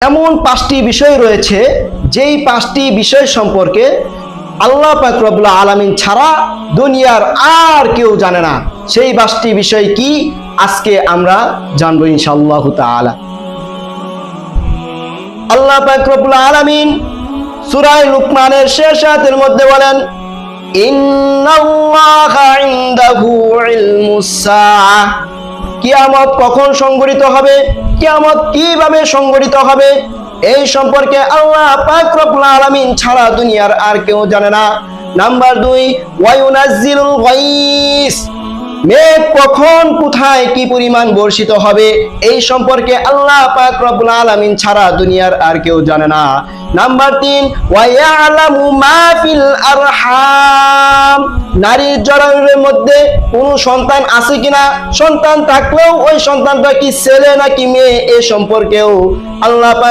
এমন 5টি বিষয় রয়েছে যেই 5টি বিষয় সম্পর্কে আল্লাহ পাক রব্বুল আলামিন ছাড়া দুনিয়ার আর কেউ জানে না। সেই 5টি বিষয় কি আজকে আমরা জানবো ইনশাআল্লাহ তাআলা। আল্লাহ পাক রব্বুল আলামিন সূরা লুকমানের শেষ আয়াতের মধ্যে বলেন, ইন্নাল্লাহা ইনদাহু ইলমুস সাআহ, কিয়ামত কখন সংঘটিত হবে, কিয়ামত কিভাবে সংঘটিত হবে, এই সম্পর্কে আল্লাহ পাক রব্বুল আলামিন ছাড়া দুনিয়ার আর কেউ জানে না। নাম্বার 2, ওয়ায়ুনাজ্জিলুল গায়স, মেঘ কখন কোথায় কি পরিমাণ বর্ষিত হবে এই সম্পর্কে আল্লাহ পাক রব্বুল আলামিন ছাড়া দুনিয়ার আর কেউ জানে না। নাম্বার 3, ওয়ায়ালামু মা ফিল আরহাম, নারীর জরায়ুর মধ্যে কোনো সন্তান আছে কিনা, সন্তান থাকলেও ওই সন্তানটা কি ছেলে নাকি মেয়ে এই সম্পর্কেও আল্লাহ পাক